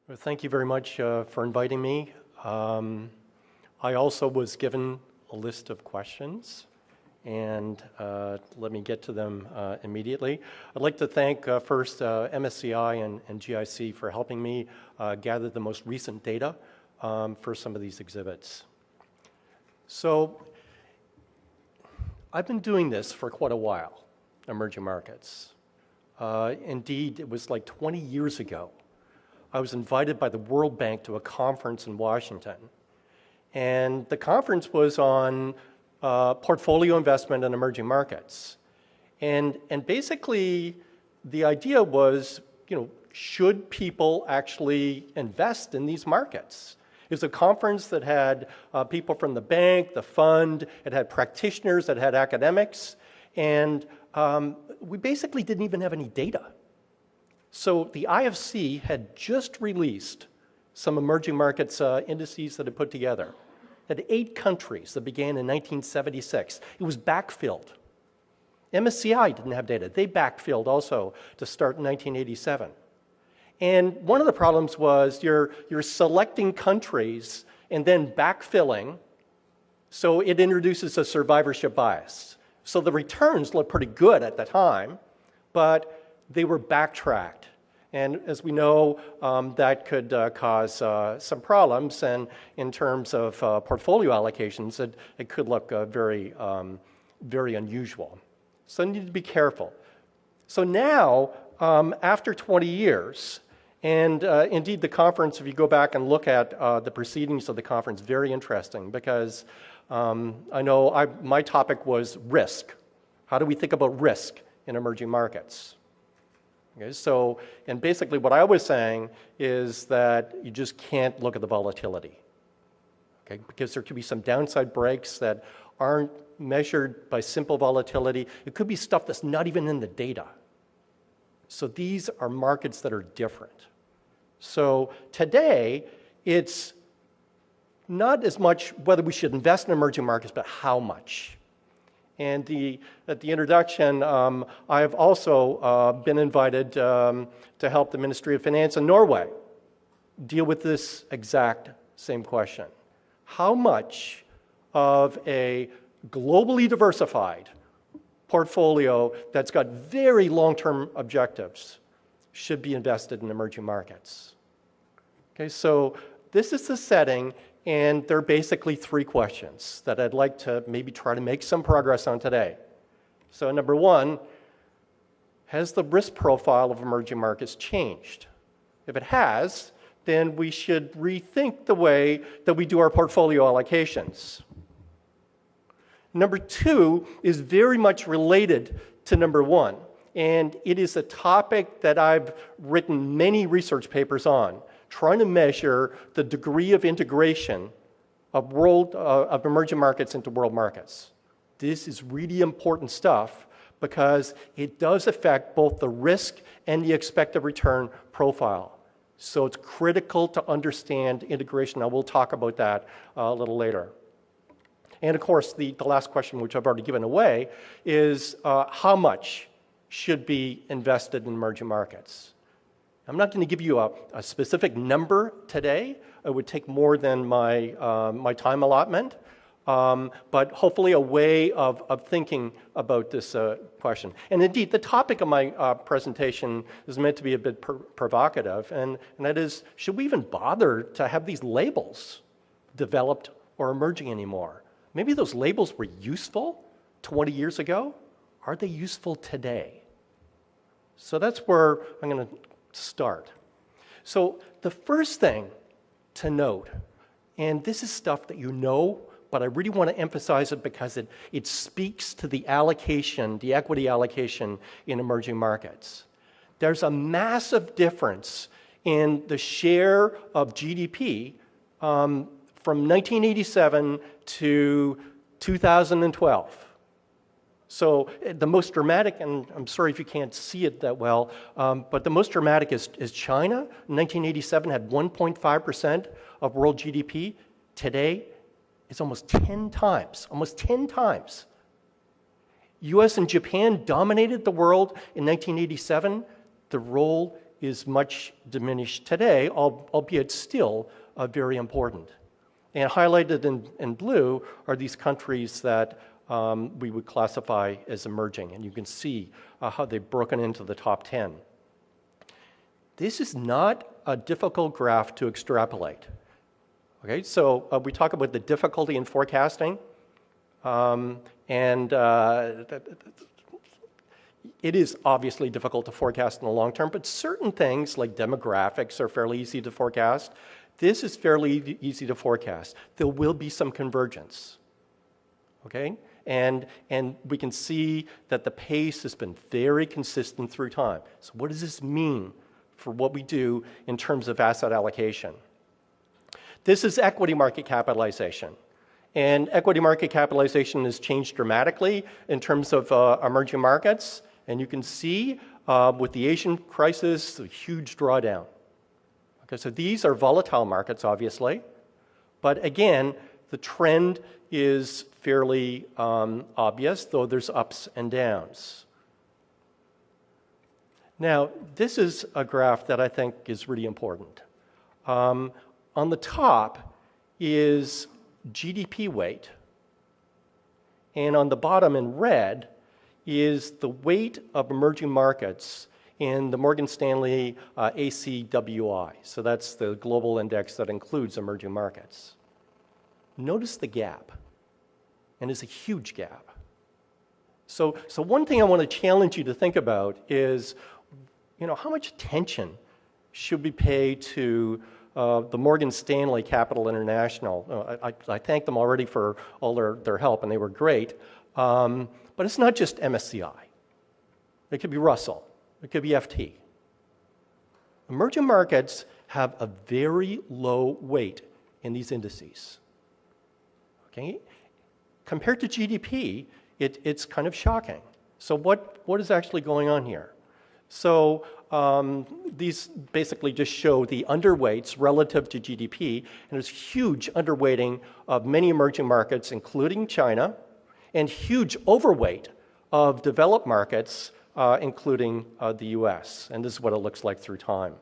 Well, thank you very much for inviting me. I also was given a list of questions, and let me get to them immediately. I'd like to thank first MSCI and GIC for helping me gather the most recent data for some of these exhibits. So I've been doing this for quite a while, emerging markets. Indeed, it was like 20 years ago. I was invited by the World Bank to a conference in Washington. And the conference was on portfolio investment in emerging markets. And basically, the idea was, should people actually invest in these markets? It was a conference that had people from the bank, the fund, it had practitioners, it had academics, and we basically didn't even have any data. So the IFC had just released some emerging markets indices that it put together. It had 8 countries that began in 1976. It was backfilled. MSCI didn't have data. They backfilled also to start in 1987. And one of the problems was you're selecting countries and then backfilling, so it introduces a survivorship bias. So the returns looked pretty good at the time, but they were backtracked. And as we know, that could cause some problems. And in terms of portfolio allocations, it could look very, very unusual. So you need to be careful. So now, after 20 years, and indeed the conference, if you go back and look at the proceedings of the conference, very interesting because I know my topic was risk. How do we think about risk in emerging markets? Okay, so, and basically what I was saying is that you just can't look at the volatility, okay, because there could be some downside breaks that aren't measured by simple volatility. It could be stuff that's not even in the data. So these are markets that are different. So today, it's not as much whether we should invest in emerging markets, but how much. And at the introduction, I've also been invited to help the Ministry of Finance in Norway deal with this exact same question. How much of a globally diversified portfolio that's got very long-term objectives should be invested in emerging markets? Okay, so this is the setting. And there are basically 3 questions that I'd like to maybe try to make some progress on today. So number 1, has the risk profile of emerging markets changed? If it has, then we should rethink the way that we do our portfolio allocations. Number 2 is very much related to number 1, and it is a topic that I've written many research papers on, trying to measure the degree of integration of emerging markets into world markets. This is really important stuff because it does affect both the risk and the expected return profile. So it's critical to understand integration. Now we'll talk about that a little later. And of course, the last question, which I've already given away, is how much should be invested in emerging markets? I'm not going to give you a specific number today. It would take more than my time allotment, but hopefully a way of thinking about this question. And indeed, the topic of my presentation is meant to be a bit provocative, and that is, should we even bother to have these labels developed or emerging anymore? Maybe those labels were useful 20 years ago. Are they useful today? So that's where I'm going to start. So the first thing to note, and this is stuff that you know, but I really want to emphasize it because it speaks to the allocation, the equity allocation in emerging markets. There's a massive difference in the share of GDP from 1987 to 2012. So the most dramatic, and I'm sorry if you can't see it that well, but the most dramatic is China. In 1987 had 1.5% of world GDP. Today, it's almost 10 times, almost 10 times. US and Japan dominated the world in 1987. The role is much diminished today, albeit still very important. And highlighted in blue are these countries that we would classify as emerging, and you can see how they've broken into the top 10. This is not a difficult graph to extrapolate. Okay, so we talk about the difficulty in forecasting, and it is obviously difficult to forecast in the long term, but certain things like demographics are fairly easy to forecast. This is fairly easy to forecast. There will be some convergence, okay? And we can see that the pace has been very consistent through time. So what does this mean for what we do in terms of asset allocation? This is equity market capitalization. And equity market capitalization has changed dramatically in terms of emerging markets. And you can see with the Asian crisis, a huge drawdown. Okay, so these are volatile markets, obviously. But again, the trend is fairly obvious, though there's ups and downs. Now, this is a graph that I think is really important. On the top is GDP weight, and on the bottom in red is the weight of emerging markets in the Morgan Stanley ACWI. So that's the global index that includes emerging markets. Notice the gap, and it's a huge gap. So one thing I want to challenge you to think about is, how much attention should we pay to the Morgan Stanley Capital International? I thank them already for all their help, and they were great. But it's not just MSCI. It could be Russell. It could be FT. Emerging markets have a very low weight in these indices. Okay? Compared to GDP, it's kind of shocking. So what is actually going on here? So these basically just show the underweights relative to GDP, and there's huge underweighting of many emerging markets, including China, and huge overweight of developed markets, including the US. And this is what it looks like through time.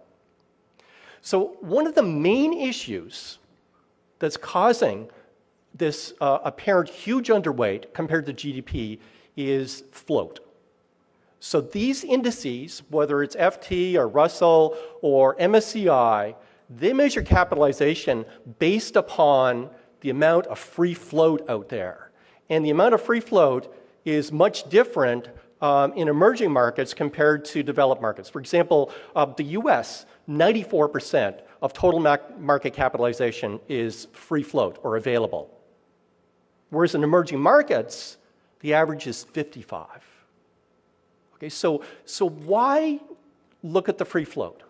So one of the main issues that's causing this apparent huge underweight compared to GDP is float. So these indices, whether it's FT or Russell or MSCI, they measure capitalization based upon the amount of free float out there. And the amount of free float is much different in emerging markets compared to developed markets. For example, the US, 94% of total market capitalization is free float or available. Whereas in emerging markets, the average is 55. Okay, so why look at the free float?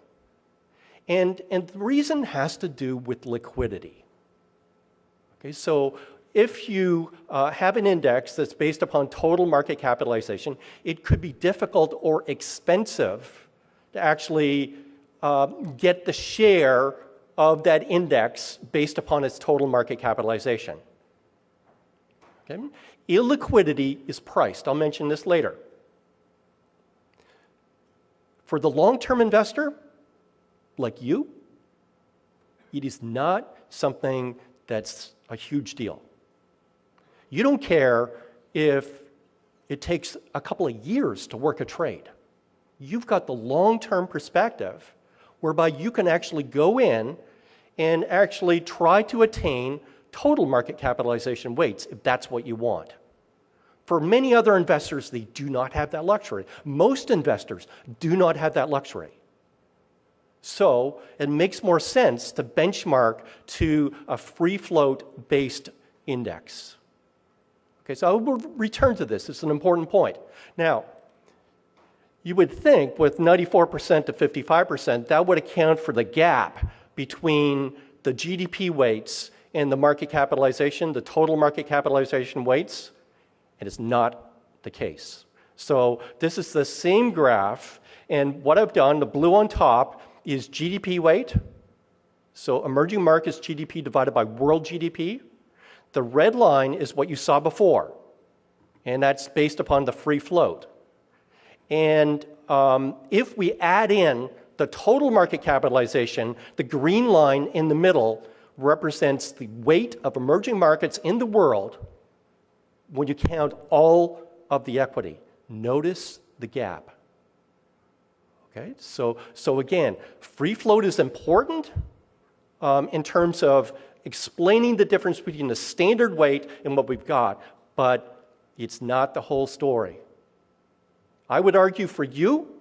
And the reason has to do with liquidity. Okay, so if you have an index that's based upon total market capitalization, it could be difficult or expensive to actually get the share of that index based upon its total market capitalization. Okay? Illiquidity is priced. I'll mention this later. For the long-term investor, like you, it is not something that's a huge deal. You don't care if it takes a couple of years to work a trade. You've got the long-term perspective whereby you can actually go in and actually try to attain total market capitalization weights if that's what you want. For many other investors, they do not have that luxury. Most investors do not have that luxury. So it makes more sense to benchmark to a free float based index. Okay, so I will return to this. It's an important point. Now, you would think with 94% to 55%, that would account for the gap between the GDP weights and the market capitalization, the total market capitalization weights. And it's not the case. So this is the same graph, and what I've done, the blue on top, is GDP weight. So emerging markets GDP divided by world GDP. The red line is what you saw before, and that's based upon the free float. And if we add in the total market capitalization, the green line in the middle, represents the weight of emerging markets in the world when you count all of the equity. Notice the gap. Okay, so again, free float is important in terms of explaining the difference between the standard weight and what we've got, but it's not the whole story. I would argue for you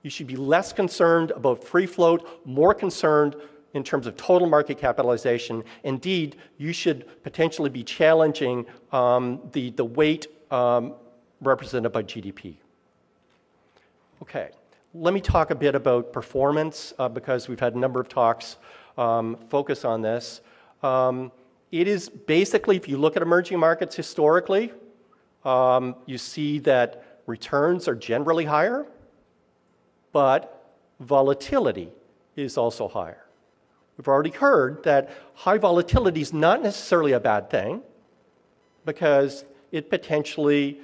should be less concerned about free float, more concerned in terms of total market capitalization. Indeed, you should potentially be challenging the weight represented by GDP. Okay, let me talk a bit about performance because we've had a number of talks focus on this. It is basically, if you look at emerging markets historically, you see that returns are generally higher, but volatility is also higher. We've already heard that high volatility is not necessarily a bad thing because it potentially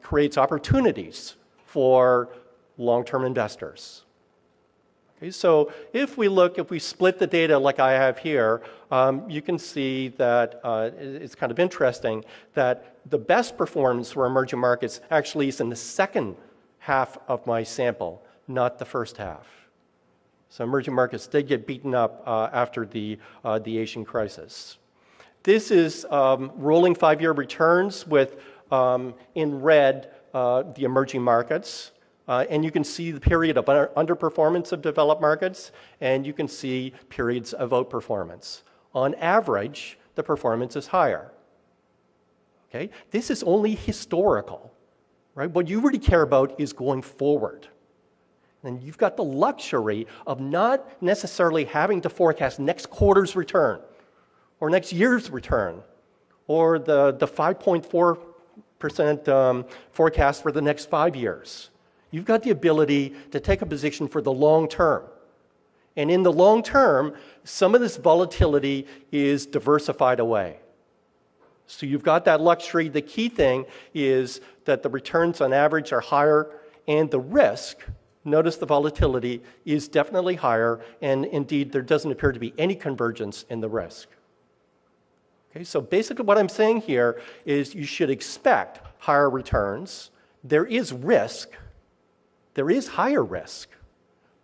creates opportunities for long-term investors. Okay, so if we split the data like I have here, you can see that it's kind of interesting that the best performance for emerging markets actually is in the second half of my sample, not the first half. So emerging markets did get beaten up after the Asian crisis. This is rolling 5-year returns with, in red, the emerging markets. And you can see the period of underperformance of developed markets, and you can see periods of outperformance. On average, the performance is higher. Okay? This is only historical, right? What you really care about is going forward. And you've got the luxury of not necessarily having to forecast next quarter's return, or next year's return, or the 5.4% forecast for the next 5 years. You've got the ability to take a position for the long term. And in the long term, some of this volatility is diversified away. So you've got that luxury. The key thing is that the returns on average are higher, and the risk, notice the volatility, is definitely higher, and indeed there doesn't appear to be any convergence in the risk. Okay, so basically what I'm saying here is you should expect higher returns. There is risk. There is higher risk,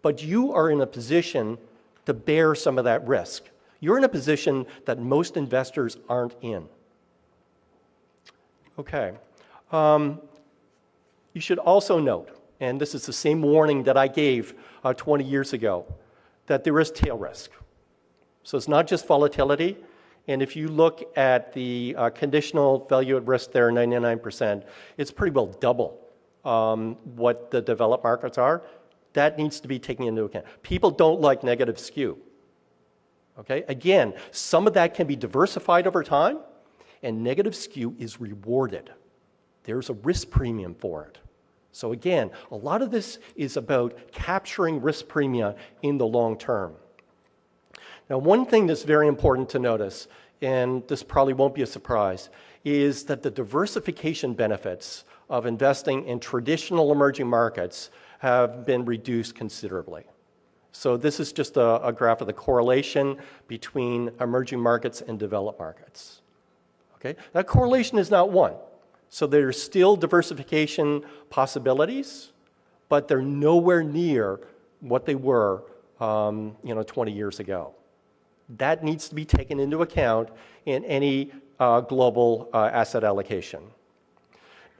but you are in a position to bear some of that risk. You're in a position that most investors aren't in. Okay. You should also note, and this is the same warning that I gave 20 years ago, that there is tail risk. So it's not just volatility. And if you look at the conditional value at risk there, 99%, it's pretty well double what the developed markets are. That needs to be taken into account. People don't like negative skew. Okay? Again, some of that can be diversified over time, and negative skew is rewarded. There's a risk premium for it. So again, a lot of this is about capturing risk premia in the long term. Now, one thing that's very important to notice, and this probably won't be a surprise, is that the diversification benefits of investing in traditional emerging markets have been reduced considerably. So this is just a graph of the correlation between emerging markets and developed markets. Okay? That correlation is not 1. So there's still diversification possibilities, but they're nowhere near what they were 20 years ago. That needs to be taken into account in any global asset allocation.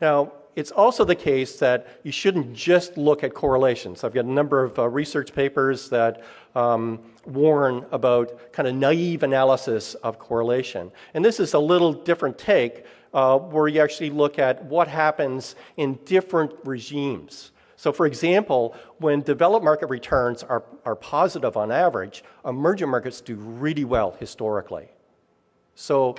Now, it's also the case that you shouldn't just look at correlations. I've got a number of research papers that warn about kind of naive analysis of correlation. And this is a little different take where you actually look at what happens in different regimes. So for example, when developed market returns are positive on average, emerging markets do really well historically. So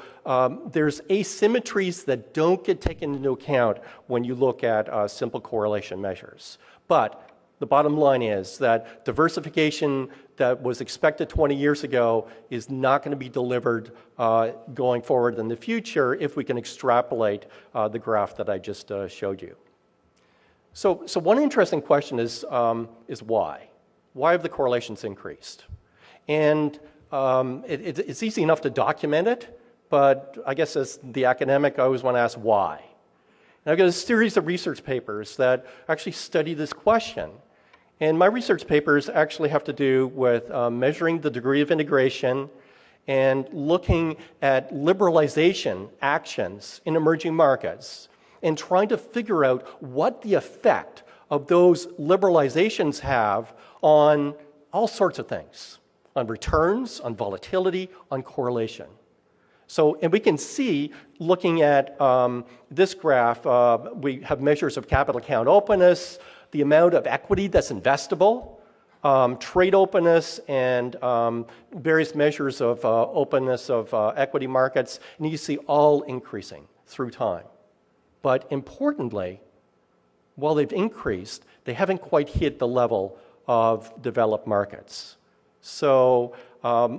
there's asymmetries that don't get taken into account when you look at simple correlation measures. But the bottom line is that diversification that was expected 20 years ago is not going to be delivered going forward in the future if we can extrapolate the graph that I just showed you. So one interesting question is why? Why have the correlations increased? And it's easy enough to document it, but I guess as the academic, I always want to ask why. And I've got a series of research papers that actually study this question. And my research papers actually have to do with measuring the degree of integration and looking at liberalization actions in emerging markets and trying to figure out what the effect of those liberalizations have on all sorts of things, on returns, on volatility, on correlation. So, and we can see, looking at this graph, we have measures of capital account openness, the amount of equity that's investable, trade openness, and various measures of openness of equity markets, and you see all increasing through time. But importantly, while they've increased, they haven't quite hit the level of developed markets. So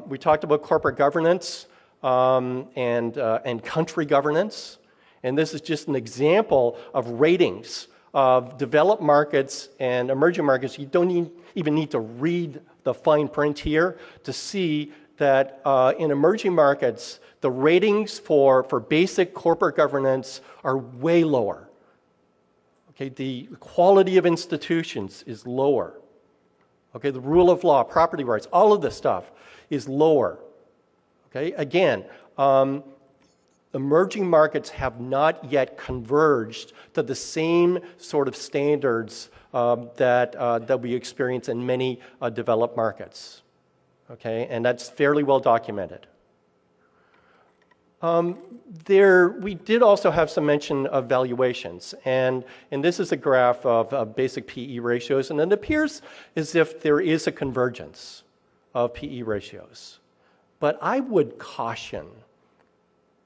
we talked about corporate governance and country governance, and this is just an example of ratings of developed markets and emerging markets. You don't even need to read the fine print here to see that in emerging markets, the ratings for basic corporate governance are way lower. Okay, the quality of institutions is lower. Okay, the rule of law, property rights, all of this stuff is lower. Okay, again, emerging markets have not yet converged to the same sort of standards that we experience in many developed markets. Okay, and that's fairly well documented. We did also have some mention of valuations, and this is a graph of basic PE ratios, and it appears as if there is a convergence of PE ratios. But I would caution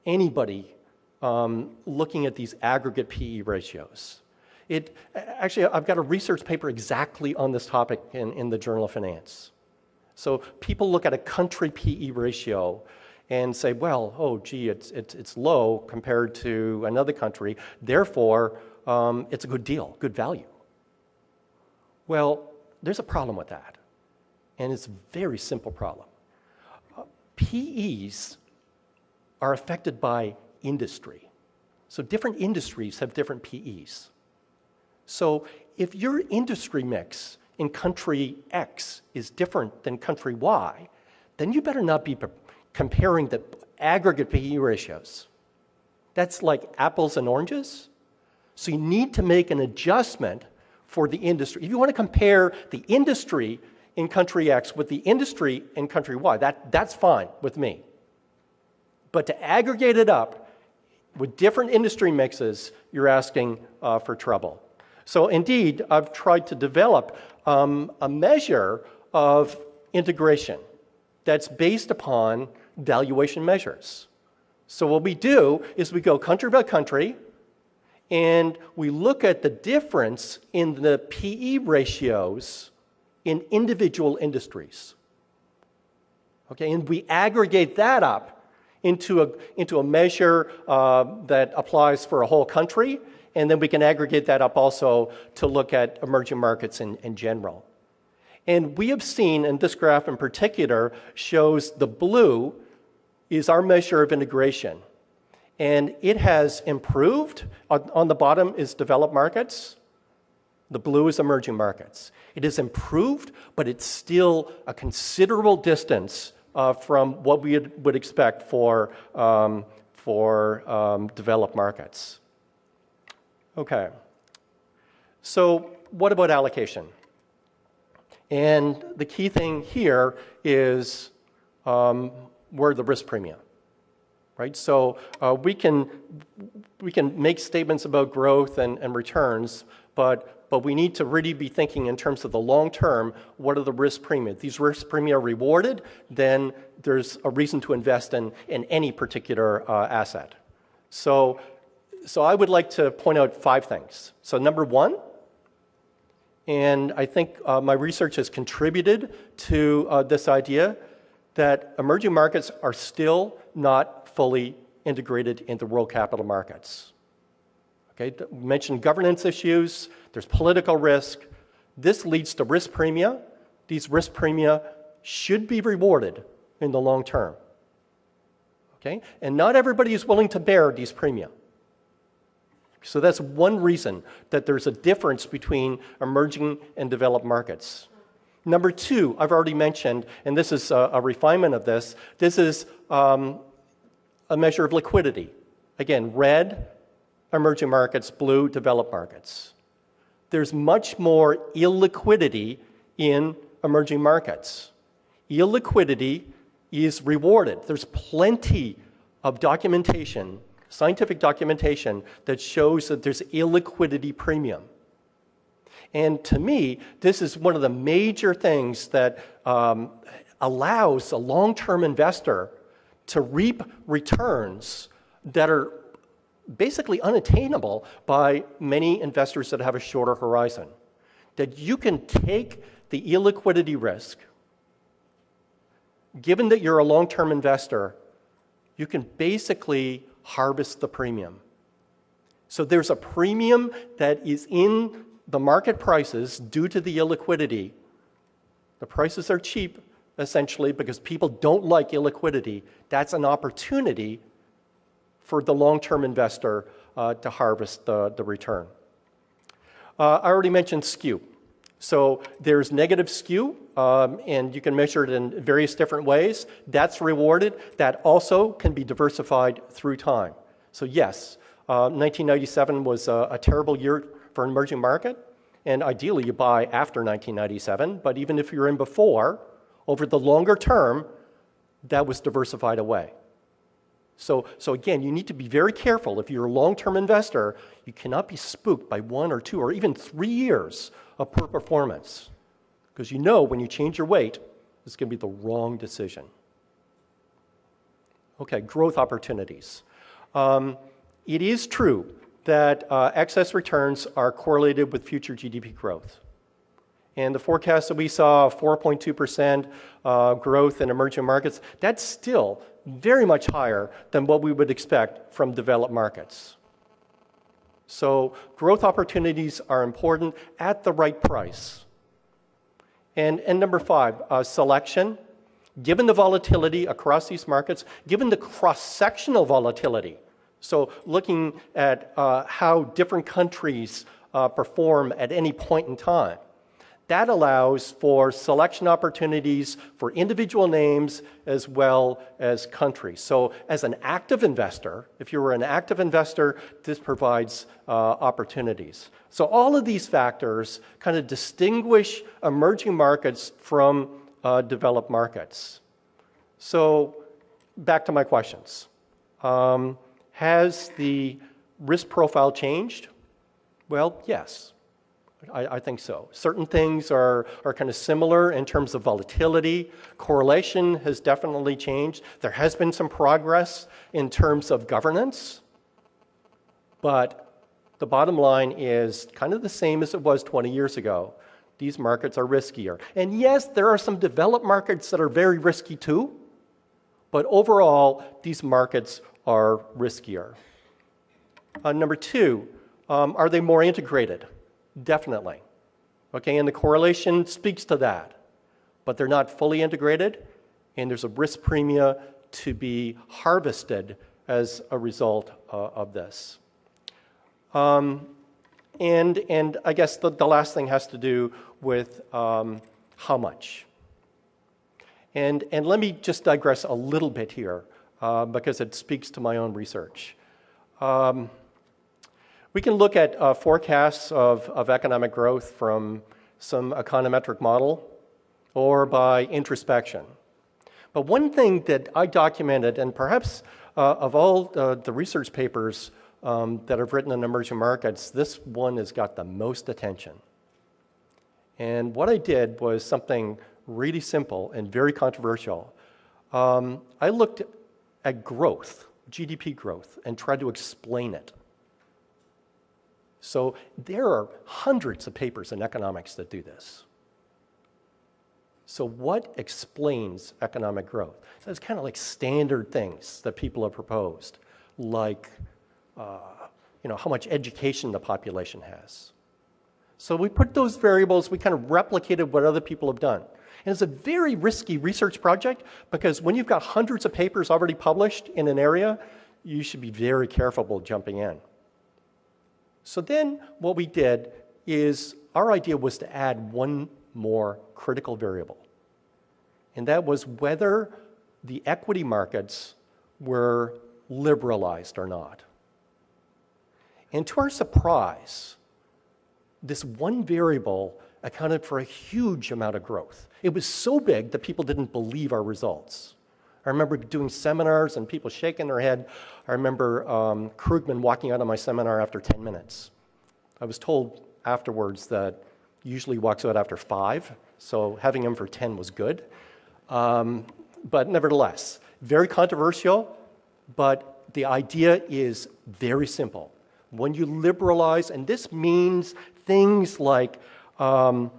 anybody looking at these aggregate PE ratios. Actually, I've got a research paper exactly on this topic in the Journal of Finance. So people look at a country PE ratio and say, well, oh, gee, it's low compared to another country, therefore, it's a good deal, good value. Well, there's a problem with that, and it's a very simple problem. PEs are affected by industry. So different industries have different PEs. So if your industry mix in country X is different than country Y, then you better not be comparing the aggregate PE ratios. That's like apples and oranges. So you need to make an adjustment for the industry. If you want to compare the industry in country X with the industry in country Y, that's fine with me. But to aggregate it up with different industry mixes, you're asking for trouble. So indeed, I've tried to develop a measure of integration that's based upon valuation measures. So what we do is we go country by country, and we look at the difference in the PE ratios in individual industries. Okay, and we aggregate that up into a measure that applies for a whole country, and then we can aggregate that up also to look at emerging markets in general. And we have seen, and this graph in particular shows the blue is our measure of integration. And it has improved. On the bottom is developed markets. The blue is emerging markets. It has improved, but it's still a considerable distance from what we would expect for developed markets. Okay. So what about allocation? And the key thing here is where the risk premium, right? So we can make statements about growth and returns, but we need to really be thinking in terms of the long term. What are the risk premium? If these risk premium are rewarded, then there's a reason to invest in any particular asset. So I would like to point out 5 things. So number 1, and I think my research has contributed to this idea, that emerging markets are still not fully integrated into world capital markets. Okay, we mentioned governance issues, there's political risk. This leads to risk premia these risk premia should be rewarded in the long term. Okay? And not everybody is willing to bear these premia. So that's one reason that there's a difference between emerging and developed markets. Number two, I've already mentioned, and this is a refinement of this is a measure of liquidity. Again, red, emerging markets, blue, developed markets. There's much more illiquidity in emerging markets. Illiquidity is rewarded. There's plenty of documentation, scientific documentation, that shows that there's illiquidity premium. And to me, this is one of the major things that allows a long-term investor to reap returns that are basically unattainable by many investors that have a shorter horizon. That you can take the illiquidity risk. Given that you're a long-term investor, you can basically harvest the premium. So there's a premium that is in the market prices due to the illiquidity. The prices are cheap, essentially, because people don't like illiquidity. That's an opportunity for the long-term investor to harvest the return. I already mentioned skew. So there's negative skew, and you can measure it in various different ways. That's rewarded. That also can be diversified through time. So yes, 1997 was a terrible year for an emerging market, and ideally you buy after 1997, but even if you're in before, over the longer term, that was diversified away. So again, you need to be very careful. If you're a long-term investor, you cannot be spooked by 1 or 2 or even 3 years of poor performance, because you know when you change your weight, it's going to be the wrong decision. Okay, growth opportunities. It is true that excess returns are correlated with future GDP growth. And the forecast that we saw, 4.2% growth in emerging markets, that's still very much higher than what we would expect from developed markets. So growth opportunities are important at the right price. And number 5, selection. Given the volatility across these markets, given the cross-sectional volatility, so looking at how different countries perform at any point in time, that allows for selection opportunities for individual names as well as countries. So as an active investor, if you were an active investor, this provides opportunities. So all of these factors kind of distinguish emerging markets from developed markets. So back to my questions. Has the risk profile changed? Well, yes. I think so. Certain things are kind of similar in terms of volatility. Correlation has definitely changed. There has been some progress in terms of governance, but the bottom line is kind of the same as it was 20 years ago. These markets are riskier. And yes, there are some developed markets that are very risky too, but overall, these markets are riskier. Number 2, are they more integrated? Definitely. Okay, and the correlation speaks to that. But they're not fully integrated, and there's a risk premia to be harvested as a result of this. And I guess the last thing has to do with how much. And let me just digress a little bit here because it speaks to my own research. We can look at forecasts of economic growth from some econometric model or by introspection. But one thing that I documented, and perhaps of all the research papers that I've written on emerging markets, this one has got the most attention. And what I did was something really simple and very controversial. I looked at growth, GDP growth, and tried to explain it. So there are hundreds of papers in economics that do this. So what explains economic growth? So it's kind of like standard things that people have proposed, like how much education the population has. So we put those variables, we kind of replicated what other people have done. And it's a very risky research project because when you've got hundreds of papers already published in an area, you should be very careful about jumping in. So then what we did is our idea was to add one more critical variable. And that was whether the equity markets were liberalized or not. And to our surprise, this one variable accounted for a huge amount of growth. It was so big that people didn't believe our results. I remember doing seminars and people shaking their head. I remember Krugman walking out of my seminar after 10 minutes. I was told afterwards that he usually walks out after 5, so having him for 10 was good. But nevertheless, very controversial, but the idea is very simple. When you liberalize, and this means things like the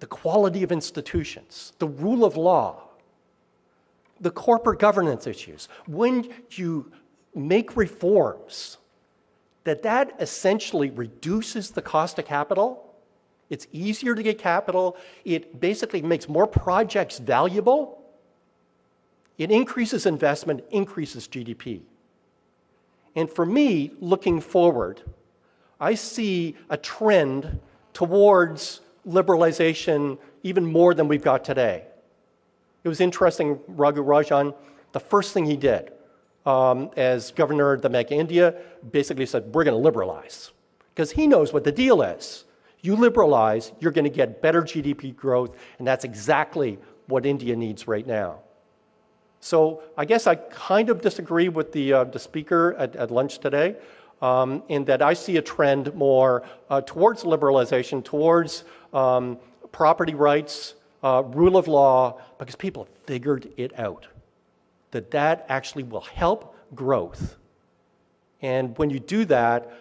quality of institutions, the rule of law, the corporate governance issues. When you make reforms, that essentially reduces the cost of capital. It's easier to get capital. It basically makes more projects valuable. It increases investment, increases GDP. And for me, looking forward, I see a trend towards liberalization even more than we've got today. It was interesting, Raghu Rajan, the first thing he did as governor of the Bank of India basically said, we're going to liberalize. Because he knows what the deal is. You liberalize, you're going to get better GDP growth, and that's exactly what India needs right now. So I guess I kind of disagree with the speaker at lunch today in that I see a trend more towards liberalization, towards property rights, rule of law, because people have figured it out, that actually will help growth. And when you do that,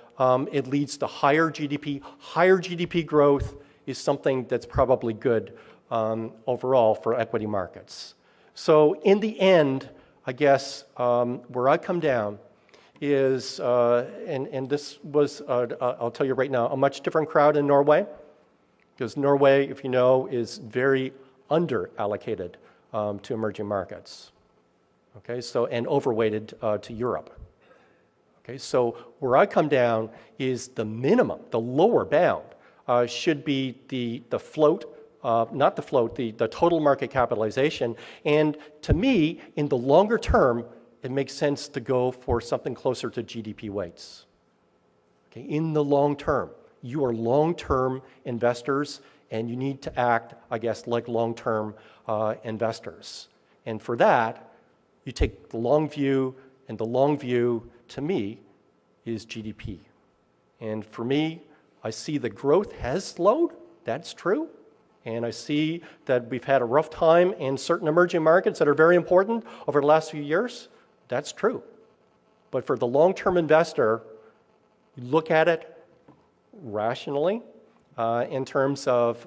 it leads to higher GDP. Higher GDP growth is something that's probably good overall for equity markets. So in the end, I guess where I come down is, and this was, I'll tell you right now, a much different crowd in Norway, because Norway, if you know, is very under-allocated to emerging markets. Okay, so, and overweighted to Europe. Okay, so where I come down is the minimum, the lower bound, should be the float, not the float, the total market capitalization. And to me, in the longer term, it makes sense to go for something closer to GDP weights. Okay, in the long term, you are long-term investors, and you need to act, I guess, like long-term investors. And for that, you take the long view, and the long view, to me, is GDP. And for me, I see the growth has slowed. That's true. And I see that we've had a rough time in certain emerging markets that are very important over the last few years. That's true. But for the long-term investor, you look at it rationally in terms of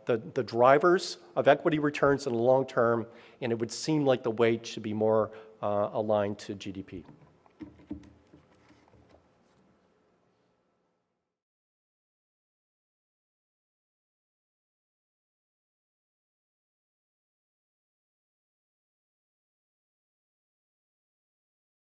the drivers of equity returns in the long term, and it would seem like the weight should be more aligned to GDP.